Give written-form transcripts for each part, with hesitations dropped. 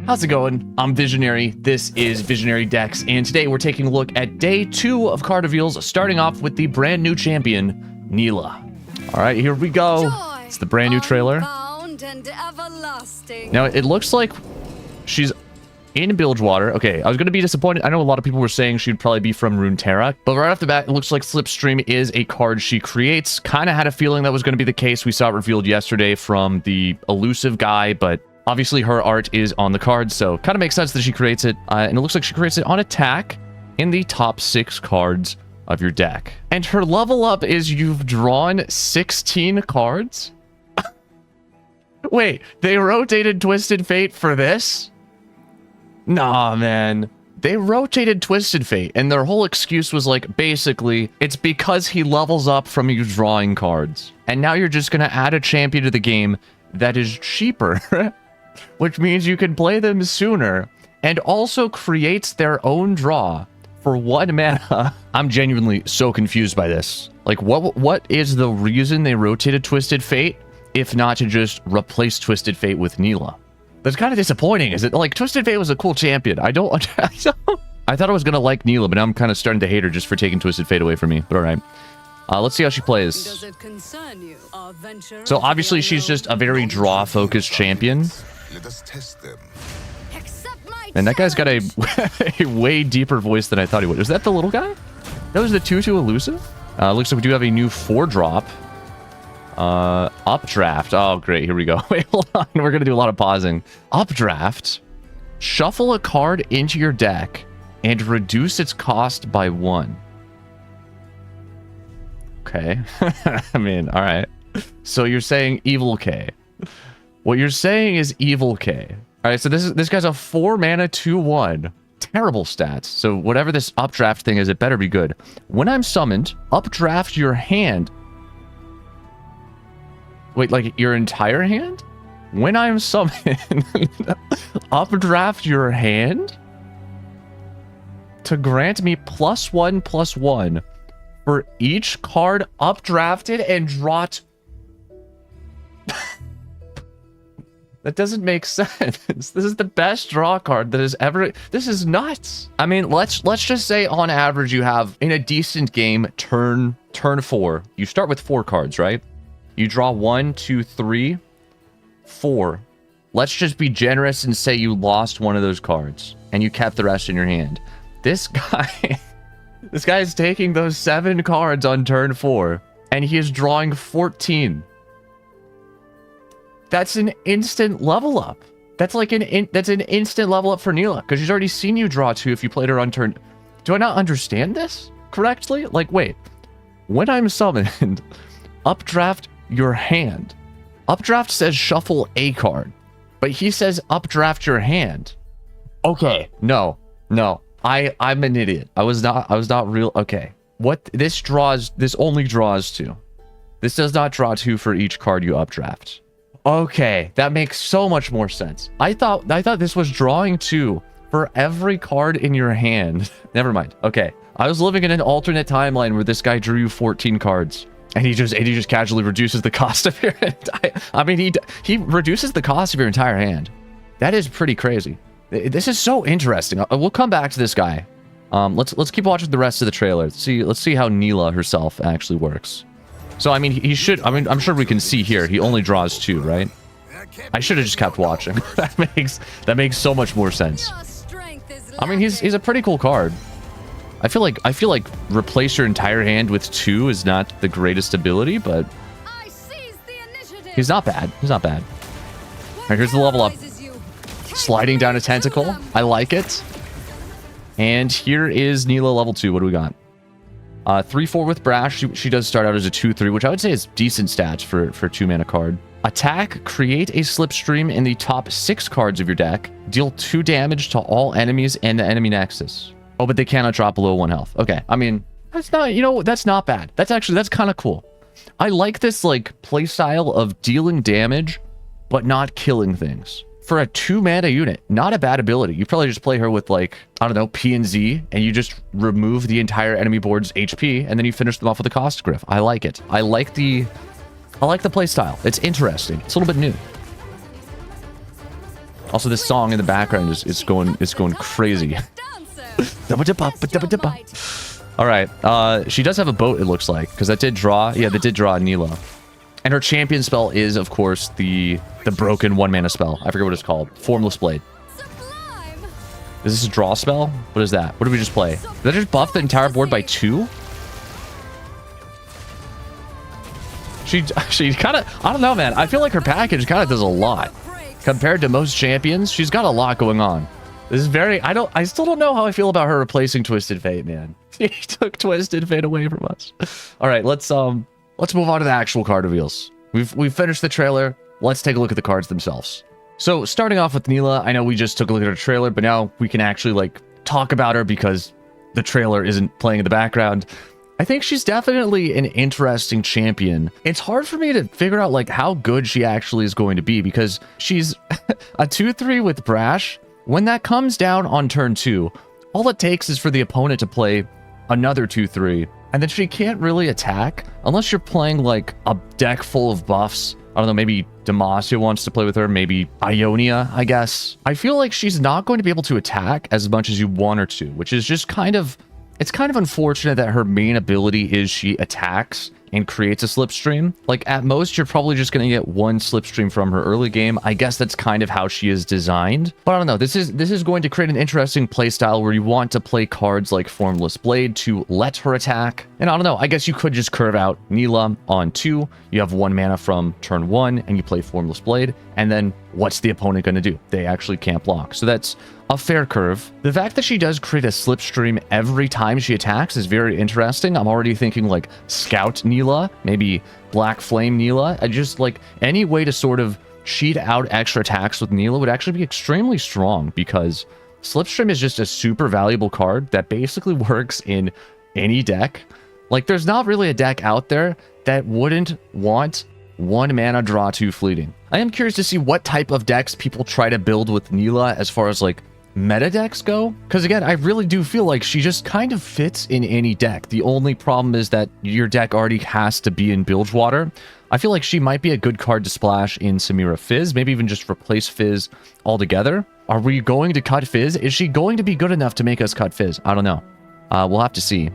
How's it going? I'm Visionary. This is Visionary Decks, and today we're taking a look at day 2 of card reveals, starting off with the brand new champion, Nilah. All right, here we go. It's the brand new trailer. Now, it looks like she's in Bilgewater. Okay, I was going to be disappointed. I know a lot of people were saying she'd probably be from Runeterra, but right off the bat, it looks like Slipstream is a card she creates. Kind of had a feeling that was going to be the case. We saw it revealed yesterday from the elusive guy, but obviously her art is on the card, so kind of makes sense that she creates it. And it looks like she creates it on attack in the top 6 cards of your deck. And her level up is you've drawn 16 cards? Wait, they rotated Twisted Fate for this? Nah, man. They rotated Twisted Fate, and their whole excuse was like, basically, it's because he levels up from you drawing cards. And now you're just gonna add a champion to the game that is cheaper, which means you can play them sooner, and also creates their own draw for 1 mana. I'm genuinely so confused by this. Like, what is the reason they rotated Twisted Fate, if not to just replace Twisted Fate with Nilah? That's kind of disappointing, is it? Like, Twisted Fate was a cool champion. I thought I was gonna like Nilah, but now I'm kind of starting to hate her just for taking Twisted Fate away from me. But all right. Let's see how she plays. So obviously she's just a very draw-focused champion. Let us test them. And that guy's got a way deeper voice than I thought he would. Was that the little guy? That was the 2/2 elusive? Looks like we do have a new 4-drop. Updraft. Oh, great. Here we go. Wait, hold on. We're going to do a lot of pausing. Updraft. Shuffle a card into your deck and reduce its cost by 1. Okay. I mean, all right. So you're saying Evil K. What you're saying is Evil K. All right, so this guy's a 4 mana 2/1. Terrible stats. So whatever this updraft thing is, it better be good. When I'm summoned, updraft your hand. Wait, like your entire hand? When I'm summoned, updraft your hand to grant me +1/+1 for each card updrafted and draw. That doesn't make sense. This is the best draw card that has ever... This is nuts. I mean, let's just say on average you have, in a decent game, turn 4. You start with 4 cards, right? You draw 1, 2, 3, 4. Let's just be generous and say you lost one of those cards and you kept the rest in your hand. This guy... This guy is taking those 7 cards on turn 4 and he is drawing 14. That's an instant level up. That's like an instant level up for Nilah, because she's already seen you draw 2 if you played her on turn. Do I not understand this correctly? Like, wait. When I'm summoned, updraft your hand. Updraft says shuffle a card, but he says updraft your hand. Okay, no. I'm an idiot. I was not real. Okay. What this only draws 2. This does not draw 2 for each card you updraft. Okay, that makes so much more sense. I thought this was drawing 2 for every card in your hand. Never mind. Okay, I was living in an alternate timeline where this guy drew you 14 cards, and he just casually reduces the cost of your entire. I mean, he reduces the cost of your entire hand. That is pretty crazy. This is so interesting. We'll come back to this guy. Let's keep watching the rest of the trailer. Let's see how Nilah herself actually works. So, I mean, he should... I mean, I'm sure we can see here. He only draws 2, right? I should have just kept watching. that makes so much more sense. I mean, he's a pretty cool card. I feel like replace your entire hand with 2 is not the greatest ability, but he's not bad. He's not bad. All right, here's the level up. Sliding down a tentacle. I like it. And here is Nilah level 2. What do we got? 3/4 with Brash. She does start out as a 2/3, which I would say is decent stats for a 2-mana card. Attack, create a Slipstream in the top 6 cards of your deck. Deal 2 damage to all enemies and the enemy nexus. Oh, but they cannot drop below 1 health. Okay, I mean, that's not, that's not bad. That's kind of cool. I like this, like, playstyle of dealing damage, but not killing things. For a 2-mana unit, not a bad ability. You probably just play her with, like, I don't know, P and Z, and you just remove the entire enemy board's HP, and then you finish them off with a cost griff. I like it. I like the play style. It's interesting. It's a little bit new. Also, this song in the background is going crazy. All right. She does have a boat, it looks like, because that did draw. Yeah, that did draw Nilah. And her champion spell is, of course, the broken 1-mana spell. I forget what it's called. Formless Blade. Is this a draw spell? What is that? What did we just play? Did that just buff the entire board by 2? She kind of... I don't know, man. I feel like her package kind of does a lot. Compared to most champions, she's got a lot going on. This is very... I still don't know how I feel about her replacing Twisted Fate, man. He took Twisted Fate away from us. All right, let's move on to the actual card reveals. We've finished the trailer. Let's take a look at the cards themselves. So, starting off with Nilah, I know we just took a look at her trailer, but now we can actually, like, talk about her because the trailer isn't playing in the background. I think she's definitely an interesting champion. It's hard for me to figure out, like, how good she actually is going to be because she's a 2-3 with Brash. When that comes down on turn 2, all it takes is for the opponent to play another 2-3, and then she can't really attack unless you're playing, like, a deck full of buffs. I don't know, maybe Demacia wants to play with her, maybe Ionia, I guess. I feel like she's not going to be able to attack as much as you want her to, which is just kind of... It's kind of unfortunate that her main ability is she attacks and creates a slipstream. Like, at most, you're probably just going to get one slipstream from her early game. I guess that's kind of how she is designed. But I don't know. This is going to create an interesting playstyle where you want to play cards like Formless Blade to let her attack. And I don't know. I guess you could just curve out Nilah on 2. You have 1 mana from turn 1, and you play Formless Blade. And then what's the opponent going to do? They actually can't block. So that's a fair curve. The fact that she does create a slipstream every time she attacks is very interesting. I'm already thinking like Scout Nilah, maybe Black Flame Nilah. I just like any way to sort of cheat out extra attacks with Nilah would actually be extremely strong because slipstream is just a super valuable card that basically works in any deck. Like there's not really a deck out there that wouldn't want 1 mana draw 2 fleeting. I am curious to see what type of decks people try to build with Nilah as far as like meta decks go, because again, I really do feel like she just kind of fits in any deck. The only problem is that your deck already has to be in Bilgewater. I feel like she might be a good card to splash in Samira Fizz, maybe even just replace Fizz altogether. Are we going to cut Fizz? Is she going to be good enough to make us cut Fizz? I don't know. We'll have to see.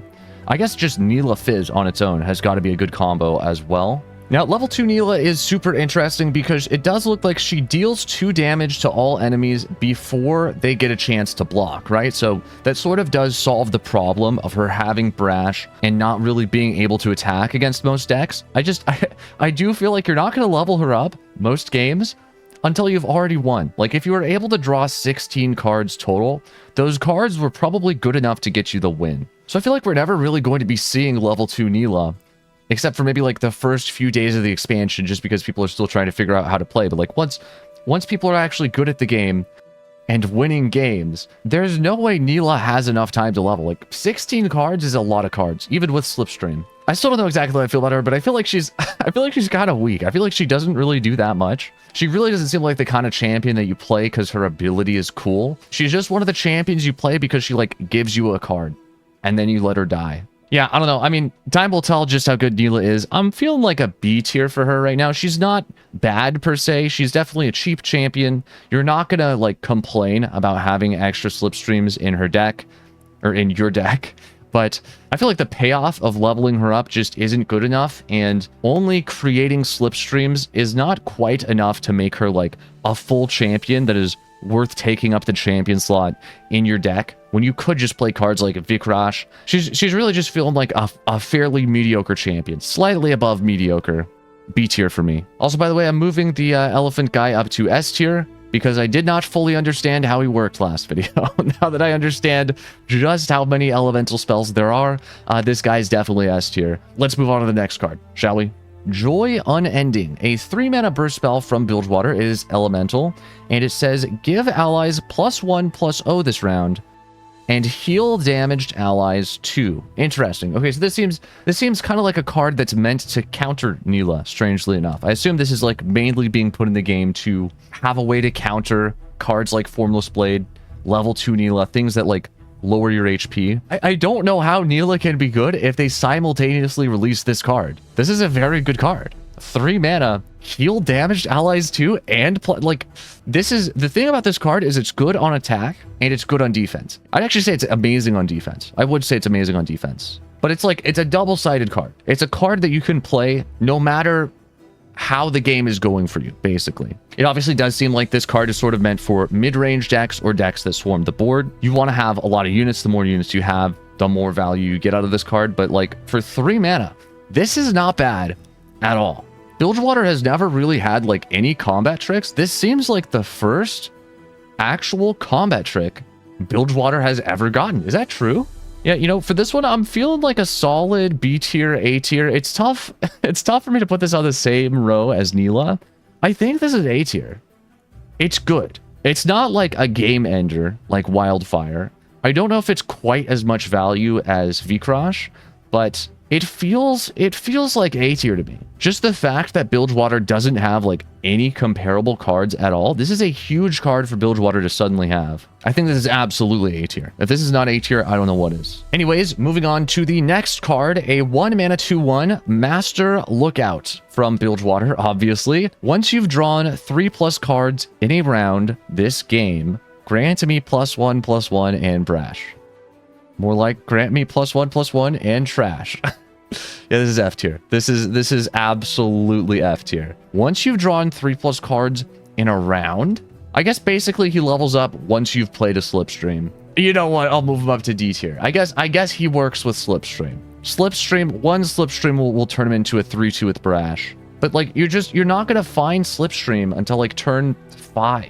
I guess just Nilah Fizz on its own has got to be a good combo as well. Now, level 2 Nilah is super interesting because it does look like she deals 2 damage to all enemies before they get a chance to block, right? So that sort of does solve the problem of her having Brash and not really being able to attack against most decks. I do feel like you're not going to level her up most games until you've already won. Like, if you were able to draw 16 cards total, those cards were probably good enough to get you the win. So I feel like we're never really going to be seeing level 2 Nilah, except for maybe like the first few days of the expansion, just because people are still trying to figure out how to play. But like once people are actually good at the game and winning games, there's no way Nilah has enough time to level. Like 16 cards is a lot of cards, even with Slipstream. I still don't know exactly how I feel about her, but I feel like she's kind of weak. I feel like she doesn't really do that much. She really doesn't seem like the kind of champion that you play because her ability is cool. She's just one of the champions you play because she like gives you a card and then you let her die. Yeah, I don't know. I mean, time will tell just how good Nilah is. I'm feeling like a B tier for her right now. She's not bad per se. She's definitely a cheap champion. You're not going to like complain about having extra slipstreams in her deck or in your deck. But I feel like the payoff of leveling her up just isn't good enough, and only creating slipstreams is not quite enough to make her like a full champion that is worth taking up the champion slot in your deck when you could just play cards like Vikrash. She's really just feeling like a fairly mediocre champion, slightly above mediocre. B tier for me. Also, by the way, I'm moving the elephant guy up to S tier because I did not fully understand how he worked last video. Now that I understand just how many elemental spells there are, this guy's definitely S tier. Let's move on to the next card, shall we? Joy Unending, a 3-mana burst spell from Bilgewater. It is elemental, and it says give allies +1/+0 this round, and heal damaged allies 2. Interesting. Okay, so this seems kind of like a card that's meant to counter Nilah, strangely enough. I assume this is like mainly being put in the game to have a way to counter cards like Formless Blade, level 2 Nilah, things that like lower your HP. I don't know how Nilah can be good if they simultaneously release this card. This is a very good card. 3 mana, heal damaged allies too, and like, this is the thing about this card is it's good on attack and it's good on defense. I'd actually say it's amazing on defense. I would say it's amazing on defense, but it's like, it's a double-sided card. It's a card that you can play no matter how the game is going for you, basically. It obviously does seem like this card is sort of meant for mid-range decks or decks that swarm the board. You want to have a lot of units. The more units you have, the more value you get out of this card. But like, for 3 mana, this is not bad at all. Bilgewater has never really had like any combat tricks. This seems like the first actual combat trick Bilgewater has ever gotten. Is that true? Yeah, you know, for this one, I'm feeling like a solid B tier, A tier. It's tough. It's tough for me to put this on the same row as Nilah. I think this is A tier. It's good. It's not like a game ender like Wildfire. I don't know if it's quite as much value as Vikrosh, but it feels like A tier to me. Just the fact that Bilgewater doesn't have like any comparable cards at all. This is a huge card for Bilgewater to suddenly have. I think this is absolutely A tier. If this is not A tier, I don't know what is. Anyways, moving on to the next card, a 1 mana 2/1 Master Lookout from Bilgewater, obviously. Once you've drawn 3+ cards in a round this game, grant me +1/+1 and brash. More like grant me +1/+1 and trash. Yeah, this is F tier. This is absolutely F tier. Once you've drawn 3+ cards in a round, I guess basically he levels up once you've played a Slipstream. You know what? I'll move him up to D tier. I guess he works with Slipstream. One Slipstream will turn him into a 3/2 with brash. But like, you're not gonna find Slipstream until like turn 5,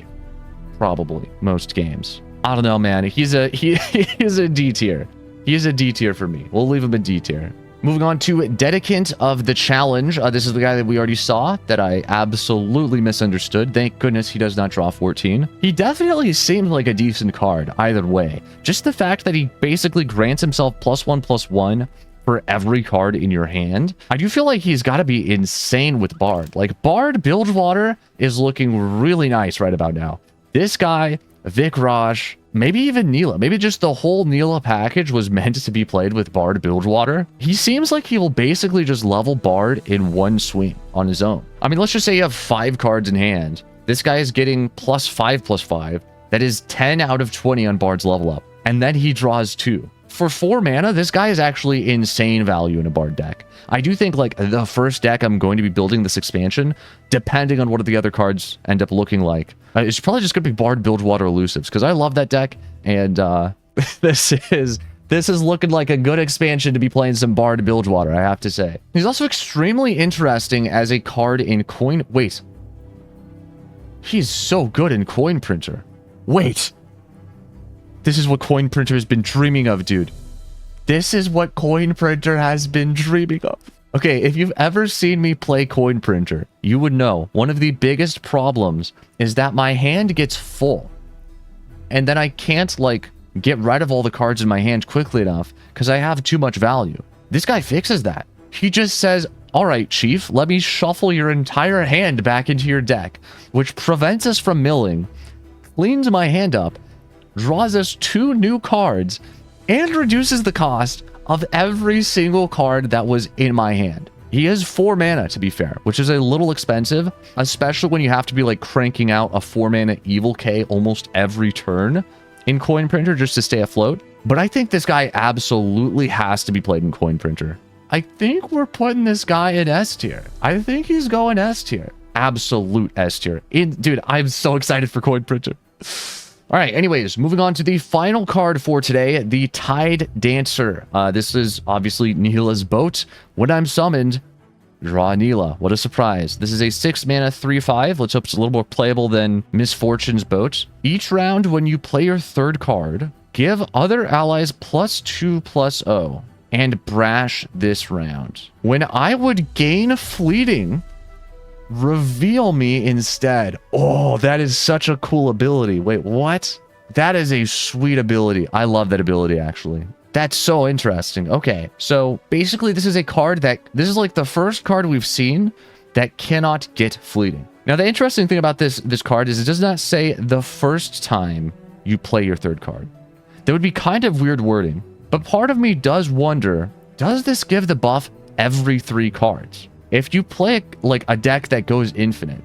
probably most games. I don't know, man. He's a D tier. He is a D tier for me. We'll leave him a D tier. Moving on to Dedicant of the Challenge. This is the guy that we already saw that I absolutely misunderstood. Thank goodness he does not draw 14. He definitely seems like a decent card either way. Just the fact that he basically grants himself +1/+1 for every card in your hand. I do feel like he's got to be insane with Bard. Like, Bard Bilgewater is looking really nice right about now. This guy, Vikrosh, maybe even Nilah. Maybe just the whole Nilah package was meant to be played with Bard Bilgewater. He seems like he will basically just level Bard in one swing on his own. I mean, let's just say you have 5 cards in hand. This guy is getting +5/+5. That is 10 out of 20 on Bard's level up. And then he draws 2. For 4 mana, this guy is actually insane value in a Bard deck. I do think, like, the first deck I'm going to be building this expansion, depending on what the other cards end up looking like, it's probably just going to be Bard Bilgewater Elusives, because I love that deck, and this is looking like a good expansion to be playing some Bard Bilgewater, I have to say. He's also extremely interesting as a card in Coin... Wait. He's so good in Coin Printer. Wait. This is what Coin Printer has been dreaming of, dude. This is what Coin Printer has been dreaming of. Okay, if you've ever seen me play Coin Printer, you would know one of the biggest problems is that my hand gets full. And then I can't, like, get rid of all the cards in my hand quickly enough because I have too much value. This guy fixes that. He just says, all right, Chief, let me shuffle your entire hand back into your deck, which prevents us from milling, cleans my hand up, draws us 2 new cards, and reduces the cost of every single card that was in my hand. He has 4 mana, to be fair, which is a little expensive, especially when you have to be like cranking out a 4 mana Evil K almost every turn in Coin Printer just to stay afloat. But I think this guy absolutely has to be played in Coin Printer. I think we're putting this guy in S tier. I think he's going S tier. Absolute S tier. Dude, I'm so excited for Coin Printer. All right, anyways, moving on to the final card for today, the Tidedancer. This is obviously Nilah's boat. When I'm summoned, draw Nilah. What a surprise. This is a 6 mana 3/5. Let's hope it's a little more playable than Misfortune's boat. Each round, when you play your 3rd card, give other allies +2/+0 and brash this round. When I would gain fleeting, reveal me instead. Oh, that is such a cool ability. Wait, what? That is a sweet ability. I love that ability, actually. That's so interesting. Okay, so basically this is a card this is like the first card we've seen that cannot get fleeting. Now, the interesting thing about this card is it does not say the first time you play your 3rd card. That would be kind of weird wording, but part of me does wonder, does this give the buff every 3 cards? if you play like a deck that goes infinite,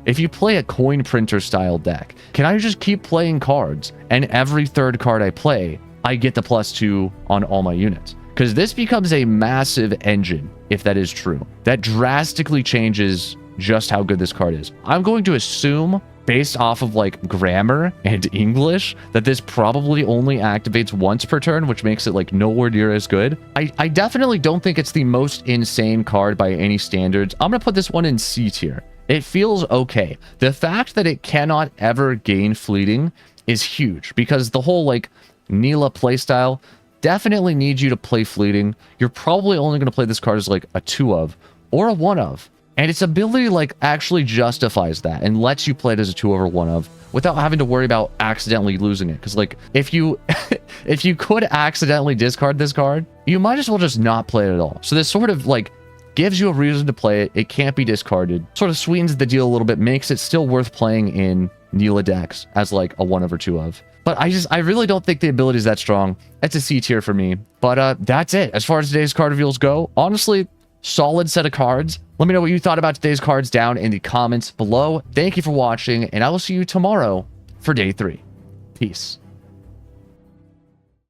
if you play a coin printer style deck, can I just keep playing cards and every third card I play, I get the +2 on all my units? Because this becomes a massive engine, if that is true. That drastically changes just how good this card is. I'm going to assume, based off of like grammar and English, that this probably only activates once per turn, which makes it like nowhere near as good. I definitely don't think it's the most insane card by any standards. I'm going to put this one in C tier. It feels okay. The fact that it cannot ever gain fleeting is huge, because the whole like Nilah playstyle definitely needs you to play fleeting. You're probably only going to play this card as like a 2 of or a 1 of. And its ability like actually justifies that and lets you play it as a 2 of or 1 of without having to worry about accidentally losing it. Because like if you if you could accidentally discard this card, you might as well just not play it at all. So this sort of like gives you a reason to play it. It can't be discarded. Sort of sweetens the deal a little bit, makes it still worth playing in Nilah decks as like a 1 of or 2 of. But I really don't think the ability is that strong. It's a C tier for me. But that's it. As far as today's card reveals go, honestly, solid set of cards. Let me know what you thought about today's cards down in the comments below. Thank you for watching, and I will see you tomorrow for day 3. Peace.